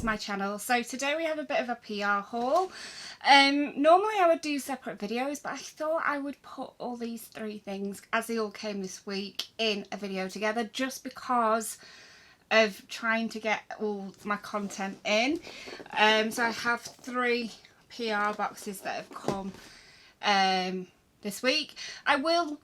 My channel. So today we have a bit of a PR haul. Normally I would do separate videos, but I thought I would put all these three things as they all came this week in a video together, just because of trying to get all my content in. So I have three PR boxes that have come this week. I will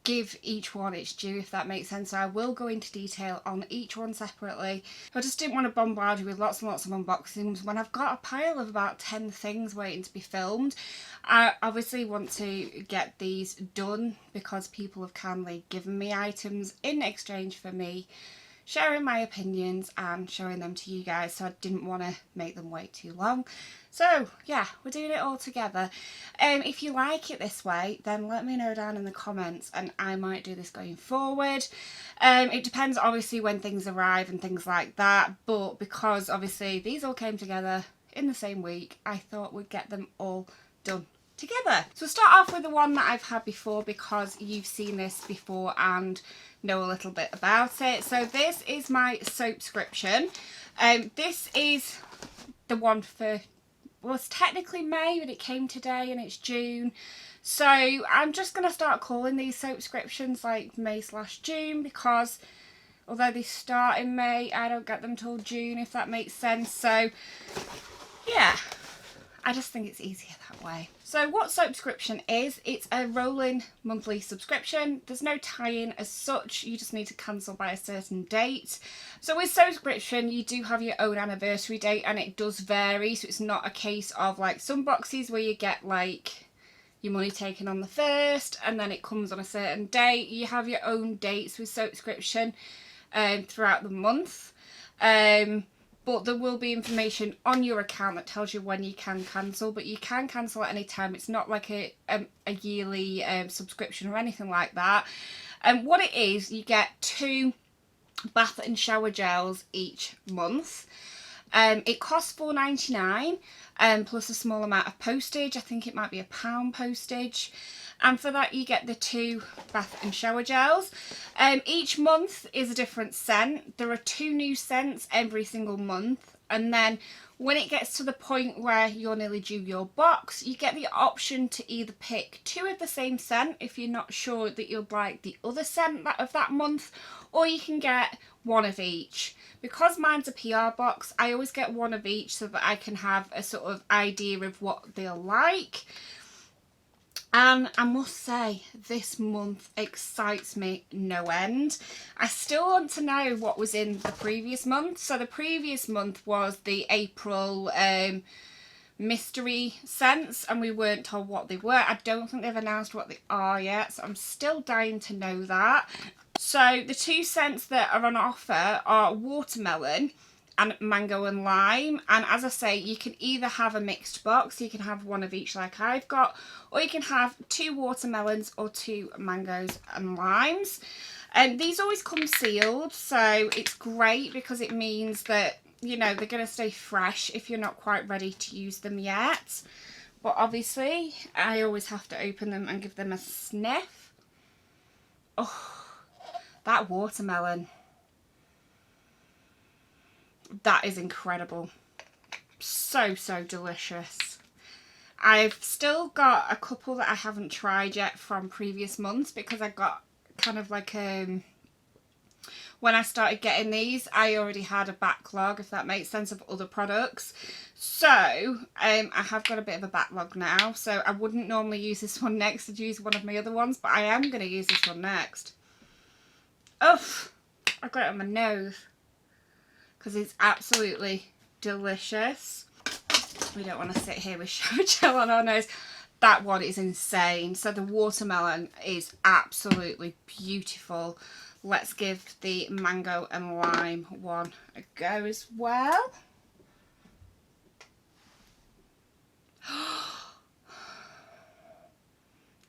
give each one its due, if that makes sense. So I will go into detail on each one separately. I just didn't want to bombard you with lots and lots of unboxings when I've got a pile of about 10 things waiting to be filmed. I obviously want to get these done because people have kindly given me items in exchange for me sharing my opinions and showing them to you guys, so I didn't want to make them wait too long. So yeah, we're doing it all together. If you like it this way, then let me know down in the comments and I might do this going forward. It depends obviously when things arrive and things like that, but because obviously these all came together in the same week, I thought we'd get them all done together. So we'll start off with the one that I've had before, because you've seen this before and know a little bit about it. So this is my SoapScription. This is the one for, well, it's technically May, but it came today and it's June. So I'm just going to start calling these SoapScriptions like May/June, because although they start in May, I don't get them till June, if that makes sense. So yeah, I just think it's easier that way. So what SoapScription is, it's a rolling monthly subscription. There's no tie-in as such, you just need to cancel by a certain date. So with SoapScription, you do have your own anniversary date, and it does vary. So it's not a case of like some boxes where you get like your money taken on the 1st and then it comes on a certain date. You have your own dates with SoapScription throughout the month. But there will be information on your account that tells you when you can cancel, but you can cancel at any time. It's not like a yearly subscription or anything like that. And what it is, you get 2 bath and shower gels each month. It costs £4.99 plus a small amount of postage. I think it might be £1 postage. And for that you get the 2 bath and shower gels. Each month is a different scent. There are 2 new scents every single month, and then when it gets to the point where you're nearly due your box, you get the option to either pick 2 of the same scent if you're not sure that you'd like the other scent of that month, or you can get 1 of each. Because mine's a PR box, I always get 1 of each so that I can have a sort of idea of what they'll like. And I must say, this month excites me no end. I still want to know what was in the previous month. So the previous month was the April mystery scents, and we weren't told what they were. I don't think they've announced what they are yet, so I'm still dying to know that. So the 2 scents that are on offer are watermelon and mango and lime, and as I say, you can either have a mixed box, you can have 1 of each like I've got, or you can have 2 watermelons or 2 mangoes and limes. And these always come sealed, so it's great because it means that, you know, they're going to stay fresh if you're not quite ready to use them yet. But obviously I always have to open them and give them a sniff. Oh, that watermelon, that is incredible. So delicious. I've still got a couple that I haven't tried yet from previous months, because I got kind of like when I started getting these, I already had a backlog, if that makes sense, of other products. So I have got a bit of a backlog now, so I wouldn't normally use this one next. I'd use one of my other ones, but I am going to use this one next. Oh, I got it on my nose because it's absolutely delicious. We don't want to sit here with shower gel on our nose. That one is insane. So the watermelon is absolutely beautiful. Let's give the mango and lime one a go as well.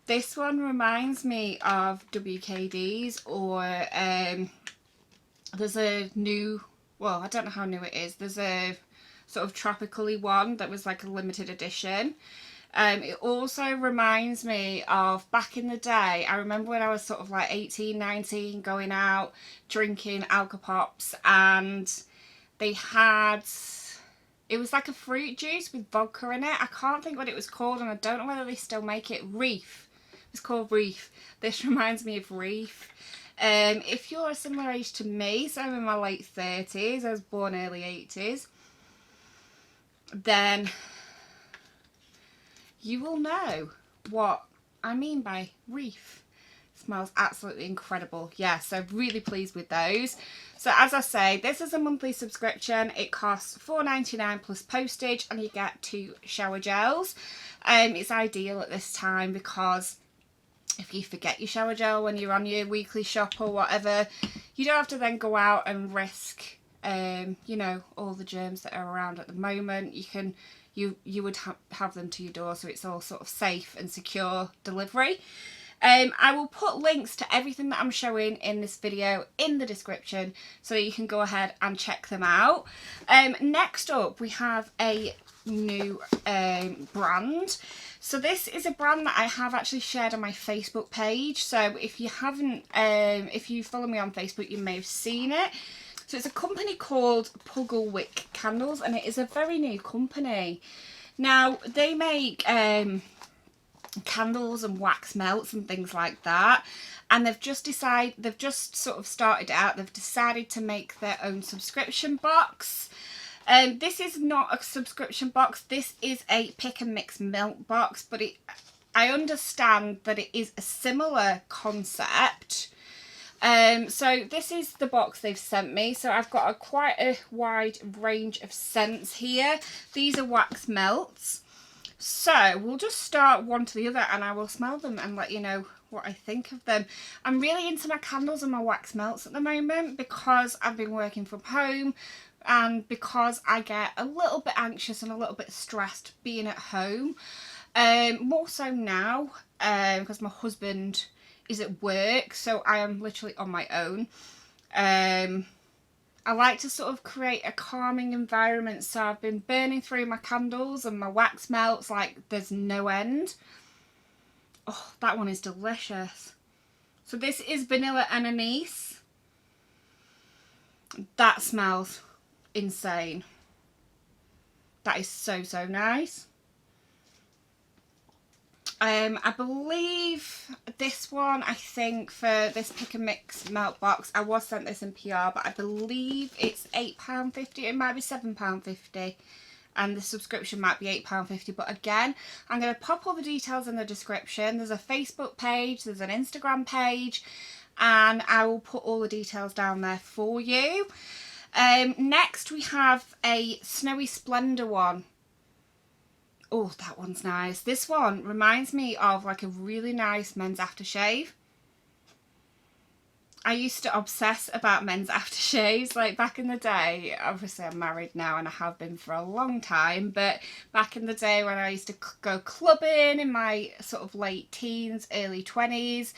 This one reminds me of WKD's, or there's a new, well, I don't know how new it is. There's a sort of tropically one that was like a limited edition. It also reminds me of back in the day. I remember when I was sort of like 18, 19, going out, drinking Alka-Pops, and they had, it was like a fruit juice with vodka in it. I can't think what it was called, and I don't know whether they still make it. Reef. It's called Reef. This reminds me of Reef. If you're a similar age to me, so I'm in my late 30s, I was born early 80s, then you will know what I mean by Reef. Smells absolutely incredible. Yeah, so really pleased with those. So as I say, this is a monthly subscription. It costs $4.99 plus postage, and you get 2 shower gels. It's ideal at this time because if you forget your shower gel when you're on your weekly shop or whatever, you don't have to then go out and risk you know, all the germs that are around at the moment. You would have them to your door, so it's all sort of safe and secure delivery. I will put links to everything that I'm showing in this video in the description, so you can go ahead and check them out. Next up, we have a new brand. So this is a brand that I have actually shared on my Facebook page. So if you haven't, if you follow me on Facebook, you may have seen it. So it's a company called Pugglewick Candles, and it is a very new company. Now, they make candles and wax melts and things like that, and they've just sort of started out. They've decided to make their own subscription box. This is not a subscription box. This is a pick and mix melt box, but I understand that it is a similar concept. So this is the box they've sent me. So I've got quite a wide range of scents here. These are wax melts. So we'll just start one to the other, and I will smell them and let you know what I think of them. I'm really into my candles and my wax melts at the moment because I've been working from home, and because I get a little bit anxious and a little bit stressed being at home. More so now because my husband is at work, so I am literally on my own. I like to sort of create a calming environment, so I've been burning through my candles and my wax melts like there's no end. Oh, that one is delicious. So this is vanilla and anise. That smells insane. That is so, so nice. I believe this one, I think for this pick and mix melt box, I was sent this in PR, but I believe it's £8.50. It might be £7.50, and the subscription might be £8.50. But again, I'm going to pop all the details in the description. There's a Facebook page, there's an Instagram page, and I will put all the details down there for you. Next we have a Snowy Splendour one. Oh, that one's nice. This one reminds me of like a really nice men's aftershave. I used to obsess about men's aftershaves, like back in the day. Obviously I'm married now and I have been for a long time, but back in the day when I used to go clubbing in my sort of late teens, early 20s,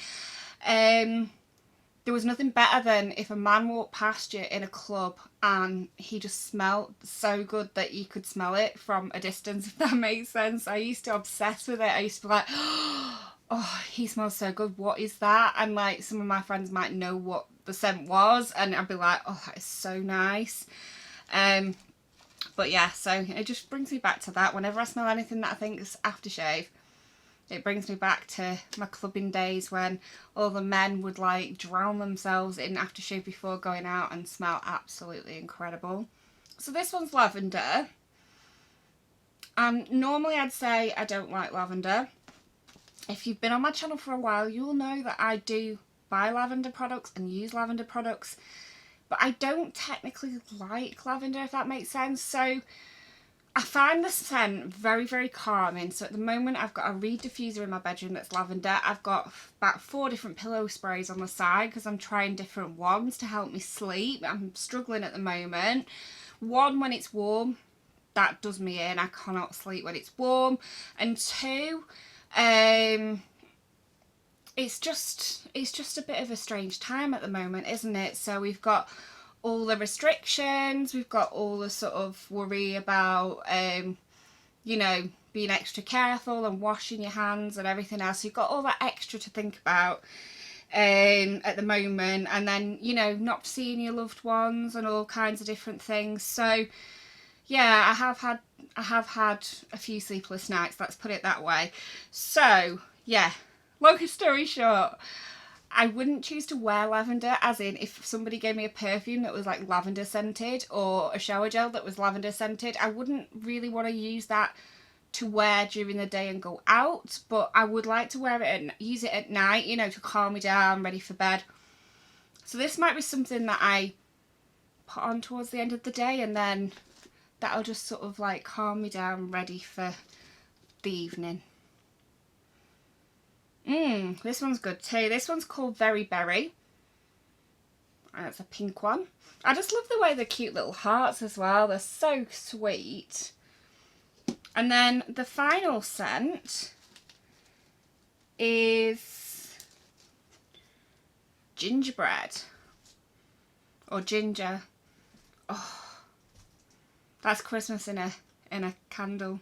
there was nothing better than if a man walked past you in a club and he just smelled so good that you could smell it from a distance, if that makes sense. I used to obsess with it. I used to be like, oh, he smells so good. What is that? And like some of my friends might know what the scent was, and I'd be like, oh, that is so nice. But yeah, so it just brings me back to that. Whenever I smell anything that I think is aftershave, it brings me back to my clubbing days when all the men would like drown themselves in aftershave before going out and smell absolutely incredible. So this one's lavender. And normally I'd say I don't like lavender. If you've been on my channel for a while, you'll know that I do buy lavender products and use lavender products. But I don't technically like lavender, if that makes sense. So I find the scent very, very calming. So at the moment I've got a reed diffuser in my bedroom that's lavender. I've got about 4 different pillow sprays on the side because I'm trying different ones to help me sleep. I'm struggling at the moment. One, when it's warm, that does me in. I cannot sleep when it's warm. And 2, it's just a bit of a strange time at the moment, isn't it? So we've got all the restrictions, we've got all the sort of worry about, you know, being extra careful and washing your hands and everything else. You've got all that extra to think about at the moment, and then, you know, not seeing your loved ones and all kinds of different things. So yeah, I have had a few sleepless nights, let's put it that way. So yeah, long story short, I wouldn't choose to wear lavender, as in if somebody gave me a perfume that was like lavender scented or a shower gel that was lavender scented, I wouldn't really want to use that to wear during the day and go out, but I would like to wear it and use it at night, you know, to calm me down, ready for bed. So this might be something that I put on towards the end of the day, and then that'll just sort of like calm me down, ready for the evening. This one's good too. This one's called Very Berry. And it's a pink one. I just love the way the cute little hearts as well. They're so sweet. And then the final scent is gingerbread. Or ginger. Oh, that's Christmas in a candle.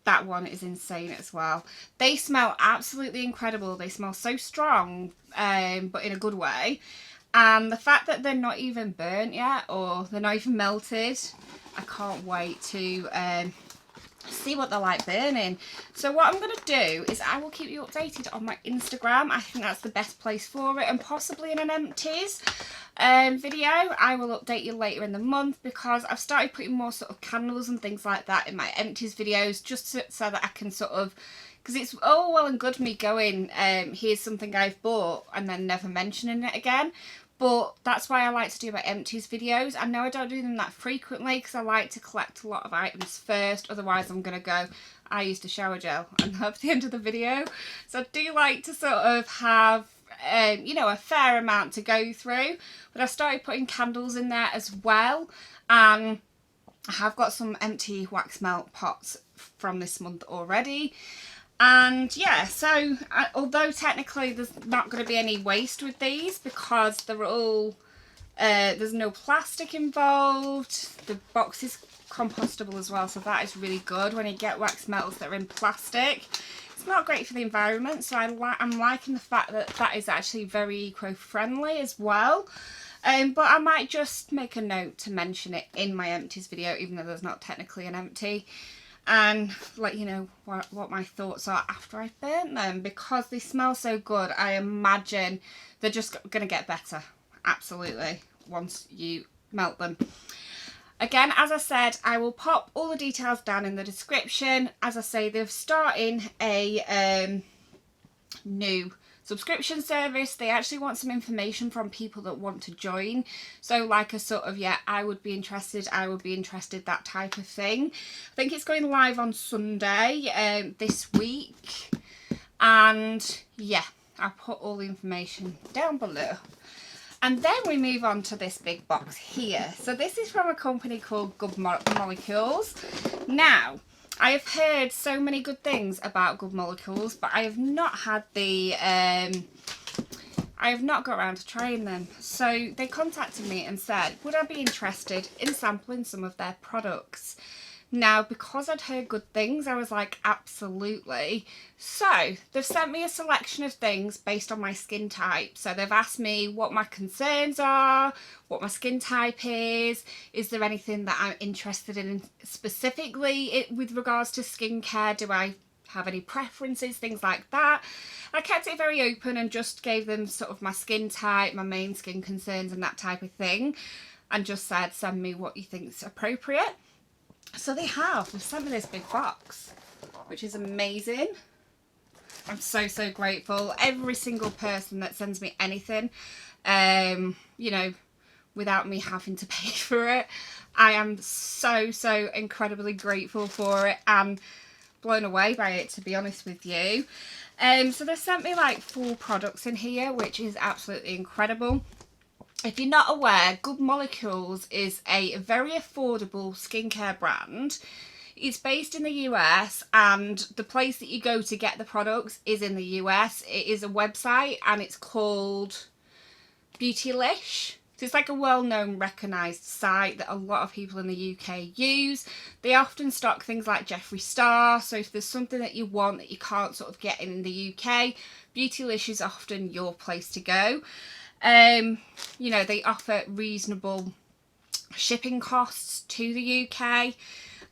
That one is insane as well. They smell absolutely incredible. They smell so strong, but in a good way. And the fact that they're not even burnt yet, or they're not even melted, I can't wait to see what they're like burning. So what I'm going to do is I will keep you updated on my Instagram. I think that's the best place for it, and possibly in an empties video. I will update you later in the month, because I've started putting more sort of candles and things like that in my empties videos, just so that I can sort of, because it's all well and good me going, here's something I've bought and then never mentioning it again. But that's why I like to do my empties videos. I know I don't do them that frequently, because I like to collect a lot of items first. Otherwise I'm going to go, I used a shower gel, and that's the end of the video. So I do like to sort of have, you know, a fair amount to go through. But I started putting candles in there as well. And I have got some empty wax melt pots from this month already. And yeah, so although technically there's not going to be any waste with these, because they're all, there's no plastic involved. The box is compostable as well, so that is really good when you get wax melts that are in plastic. It's not great for the environment, so I'm liking the fact that that is actually very eco-friendly as well. But I might just make a note to mention it in my empties video, even though there's not technically an empty. And let you know what my thoughts are after I've burnt them, because they smell so good. I imagine they're just going to get better, absolutely, once you melt them. Again, as I said, I will pop all the details down in the description. As I say, they're starting a new subscription service. They actually want some information from people that want to join, so like a sort of, yeah, I would be interested, that type of thing. I think it's going live on Sunday this week, and yeah, I'll put all the information down below. And then we move on to this big box here. So this is from a company called Good Molecules. Now, I have heard so many good things about Good Molecules, but I have not had the, I have not got around to trying them. So they contacted me and said, would I be interested in sampling some of their products? Now, because I'd heard good things, I was like, absolutely. So they've sent me a selection of things based on my skin type. So they've asked me what my concerns are, what my skin type is there anything that I'm interested in specifically with regards to skincare? Do I have any preferences, things like that? I kept it very open and just gave them sort of my skin type, my main skin concerns and that type of thing, and just said, send me what you think's appropriate. So they've sent me this big box, which is amazing. I'm so grateful. Every single person that sends me anything, you know, without me having to pay for it, I am so incredibly grateful for it and blown away by it, to be honest with you. So they sent me like 4 products in here, which is absolutely incredible. If you're not aware, Good Molecules is a very affordable skincare brand. It's based in the US, and the place that you go to get the products is in the US. It is a website, and it's called Beautylish. So it's like a well-known, recognised site that a lot of people in the UK use. They often stock things like Jeffree Star, so if there's something that you want that you can't sort of get in the UK, Beautylish is often your place to go. You know, they offer reasonable shipping costs to the UK,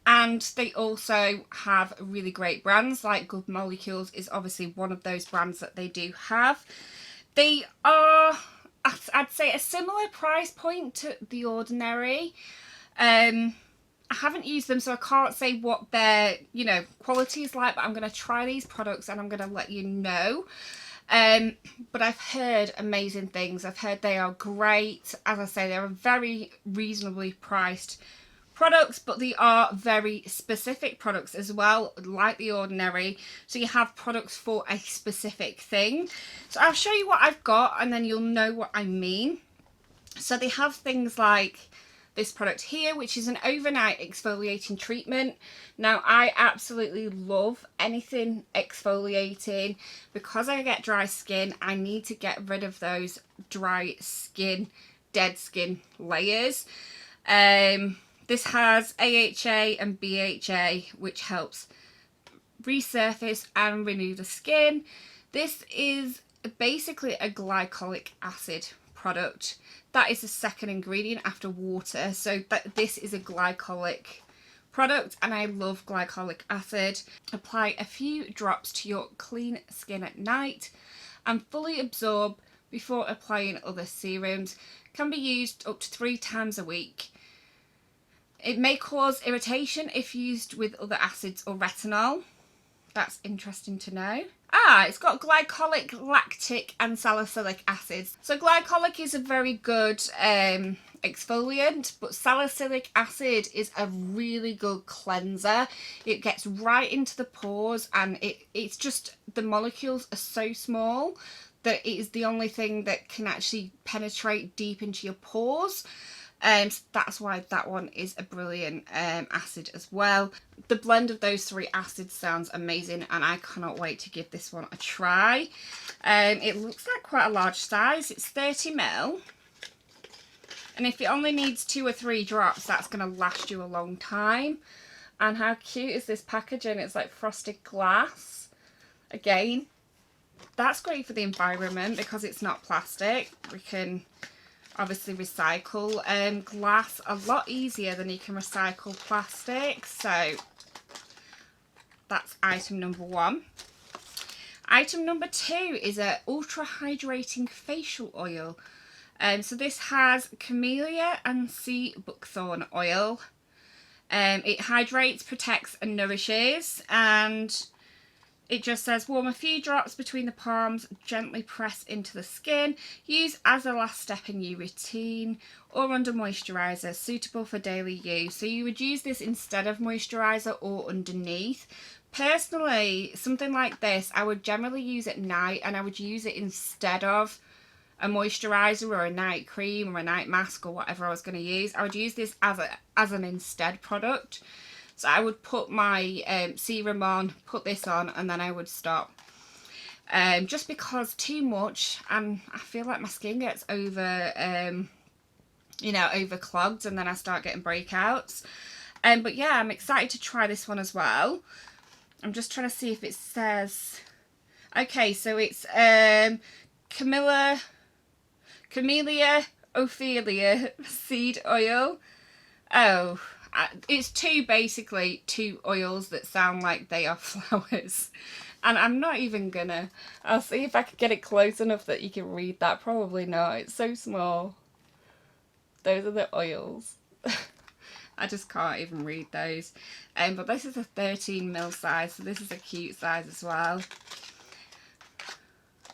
and they also have really great brands, like Good Molecules is obviously one of those brands that they do have. They are, I'd say, a similar price point to The Ordinary. I haven't used them, so I can't say what their, you know, quality is like, but I'm going to try these products and I'm going to let you know. But I've heard amazing things. I've heard they are great. As I say, they're very reasonably priced products, but they are very specific products as well, like The Ordinary. So you have products for a specific thing. So I'll show you what I've got and then you'll know what I mean. So they have things like this product here, which is an overnight exfoliating treatment. Now, I absolutely love anything exfoliating. Because I get dry skin, I need to get rid of those dry skin, dead skin layers. This has AHA and BHA, which helps resurface and renew the skin. This is basically a glycolic acid product. That is the second ingredient after water. So this is a glycolic product, and I love glycolic acid. Apply a few drops to your clean skin at night and fully absorb before applying other serums. Can be used up to 3 times a week. It may cause irritation if used with other acids or retinol. That's interesting to know. It's got glycolic, lactic and salicylic acids. So glycolic is a very good exfoliant, but salicylic acid is a really good cleanser. It gets right into the pores, and it's just, the molecules are so small that it is the only thing that can actually penetrate deep into your pores. So that's why that one is a brilliant acid as well. The blend of those 3 acids sounds amazing, and I cannot wait to give this one a try. It looks like quite a large size. It's 30 ml. And if it only needs 2 or 3 drops, that's going to last you a long time. And how cute is this packaging? It's like frosted glass. Again, that's great for the environment because it's not plastic. We can obviously recycle glass a lot easier than you can recycle plastic. So that's item number 1. Item number 2 is a ultra hydrating facial oil. So this has camellia and sea buckthorn oil. It hydrates, protects and nourishes, and it just says warm a few drops between the palms, gently press into the skin, use as a last step in your routine or under moisturiser, suitable for daily use. So you would use this instead of moisturiser or underneath. Personally, something like this I would generally use at night, and I would use it instead of a moisturiser or a night cream or a night mask or whatever I was going to use. I would use this as an instead product. So I would put my serum on, put this on, and then I would stop. Just because too much, and I feel like my skin gets over, you know, over clogged, and then I start getting breakouts. But yeah, I'm excited to try this one as well. I'm just trying to see if it says. Okay, so it's Camellia Ophelia seed oil. Oh. It's basically two oils that sound like they are flowers, and I'm not even gonna. I'll see if I can get it close enough that you can read that. Probably not, it's so small. Those are the oils. I just can't even read those. But this is a 13 ml size, so this is a cute size as well.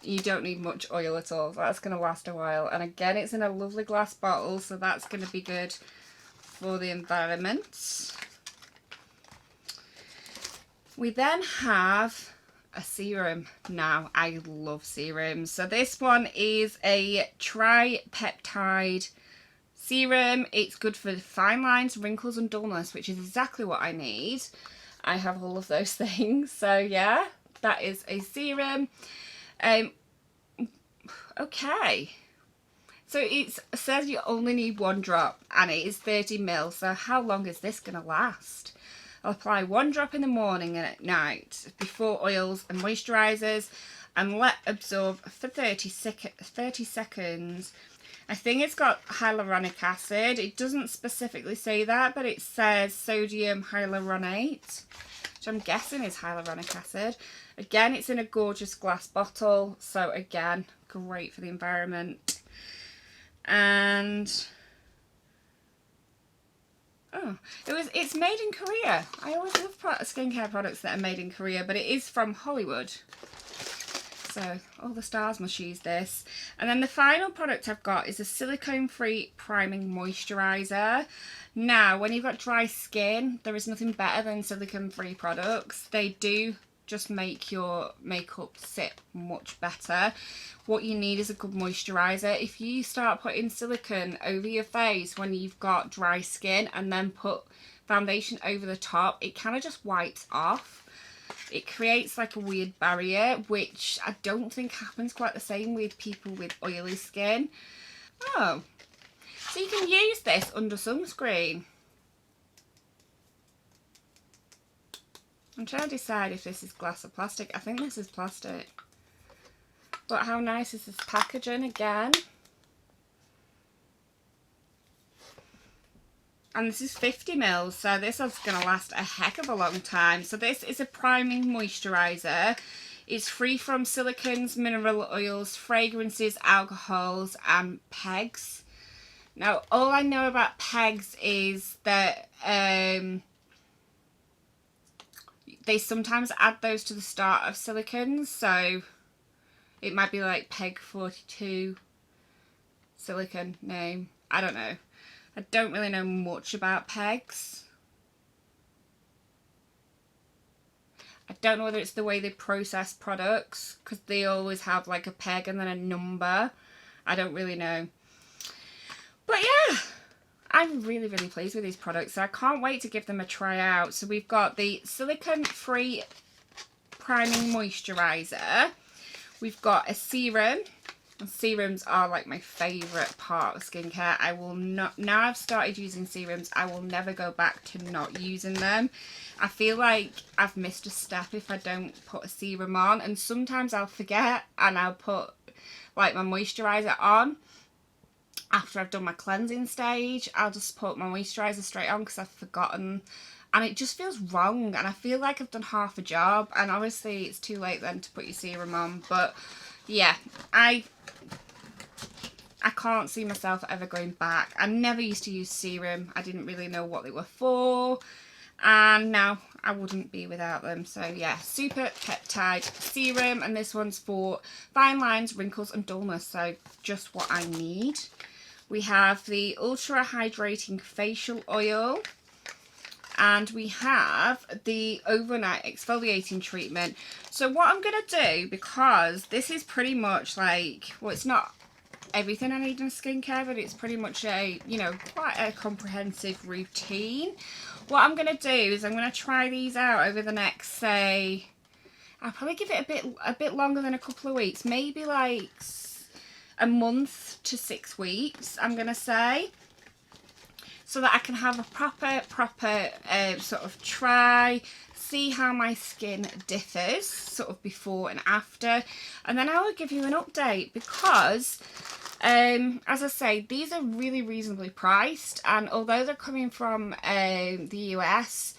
You don't need much oil at all, so that's going to last a while. And again, it's in a lovely glass bottle, so that's going to be good for the environment. We then have a serum. Now, I love serums. So this one is a tripeptide serum. It's good for fine lines, wrinkles and dullness, which is exactly what I need. I have all of those things. So yeah, that is a serum. Okay. So it says you only need 1 drop and it is 30 ml. So how long is this going to last? I'll apply 1 drop in the morning and at night before oils and moisturisers and let absorb for 30 seconds. I think it's got hyaluronic acid. It doesn't specifically say that, but it says sodium hyaluronate, which I'm guessing is hyaluronic acid. Again, it's in a gorgeous glass bottle, so again, great for the environment. And oh, it's made in Korea. I always love skincare products that are made in Korea, but it is from Hollywood. So all the stars must use this. And then the final product I've got is a silicone-free priming moisturiser. Now, when you've got dry skin, there is nothing better than silicone-free products. They do just make your makeup sit much better. What you need is a good moisturiser. If you start putting silicone over your face when you've got dry skin and then put foundation over the top, it kind of just wipes off. It creates like a weird barrier, which I don't think happens quite the same with people with oily skin. Oh, so you can use this under sunscreen. I'm trying to decide if this is glass or plastic. I think this is plastic. But how nice is this packaging again? And this is 50 ml, so this is going to last a heck of a long time. So this is a priming moisturiser. It's free from silicones, mineral oils, fragrances, alcohols and pegs. Now, all I know about pegs is that they sometimes add those to the start of silicones. So it might be like PEG 42 silicone name. I don't know. I don't really know much about pegs. I don't know whether it's the way they process products, because they always have like a peg and then a number. I don't really know. But yeah, I'm really, really pleased with these products. So I can't wait to give them a try out. So we've got the silicone-free priming moisturiser. We've got a serum. And serums are like my favourite part of skincare. I will not, now I've started using serums, I will never go back to not using them. I feel like I've missed a step if I don't put a serum on, and sometimes I'll forget and I'll put like my moisturiser on after I've done my cleansing stage. I'll just put my moisturiser straight on because I've forgotten, and it just feels wrong and I feel like I've done half a job, and obviously it's too late then to put your serum on. But yeah, I can't see myself ever going back. I never used to use serum. I didn't really know what they were for, and now I wouldn't be without them. So yeah, super peptide serum, and this one's for fine lines, wrinkles and dullness, so just what I need. We have the ultra hydrating facial oil, and we have the overnight exfoliating treatment. So what I'm going to do, because this is pretty much like, well, it's not everything I need in skincare, but it's pretty much a, you know, quite a comprehensive routine. What I'm going to do is I'm going to try these out over the next, say, I'll probably give it a bit longer than a couple of weeks, maybe like a month to 6 weeks, I'm going to say, so that I can have a proper sort of try, see how my skin differs sort of before and after, and then I will give you an update, because as I say, these are really reasonably priced, and although they're coming from the US,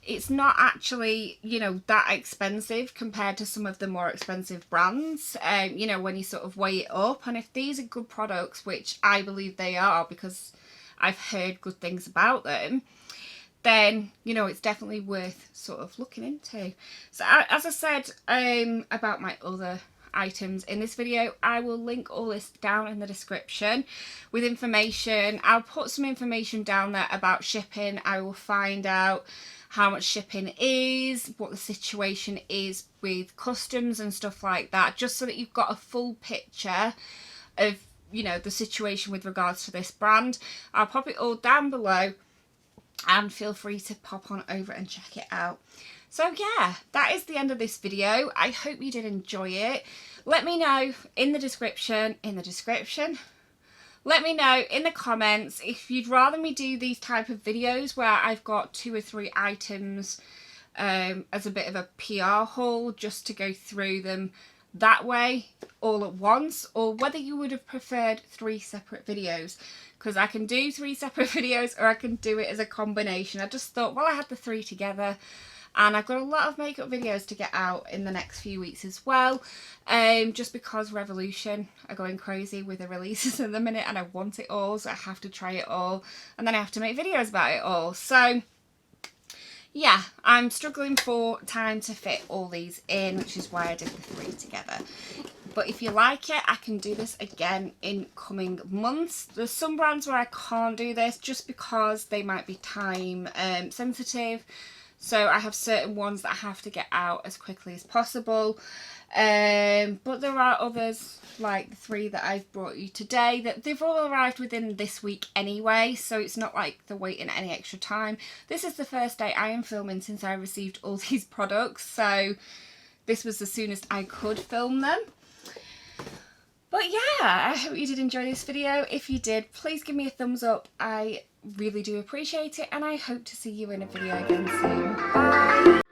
it's not actually, you know, that expensive compared to some of the more expensive brands, you know, when you sort of weigh it up. And if these are good products, which I believe they are because I've heard good things about them, then, you know, it's definitely worth sort of looking into. So as I said about my other items in this video, I will link all this down in the description with information. I'll put some information down there about shipping. I will find out how much shipping is, what the situation is with customs and stuff like that, just so that you've got a full picture of, you know, the situation with regards to this brand. I'll pop it all down below, and feel free to pop on over and check it out. So yeah, that is the end of this video. I hope you did enjoy it. Let me know in the description, Let me know in the comments if you'd rather me do these type of videos where I've got 2 or 3 items as a bit of a PR haul, just to go through them that way all at once, or whether you would have preferred 3 separate videos, because I can do 3 separate videos or I can do it as a combination. I just thought, well, I had the 3 together, and I've got a lot of makeup videos to get out in the next few weeks as well, just because Revolution are going crazy with the releases at the minute, and I want it all, so I have to try it all, and then I have to make videos about it all. So yeah, I'm struggling for time to fit all these in, which is why I did the 3 together. But if you like it, I can do this again in coming months. There's some brands where I can't do this just because they might be time sensitive. So I have certain ones that I have to get out as quickly as possible. But there are others, like the 3 that I've brought you today, that they've all arrived within this week anyway, so it's not like they're waiting any extra time. This is the first day I am filming since I received all these products, so this was the soonest I could film them. But yeah, I hope you did enjoy this video. If you did, please give me a thumbs up. I really do appreciate it, and I hope to see you in a video again soon. Bye!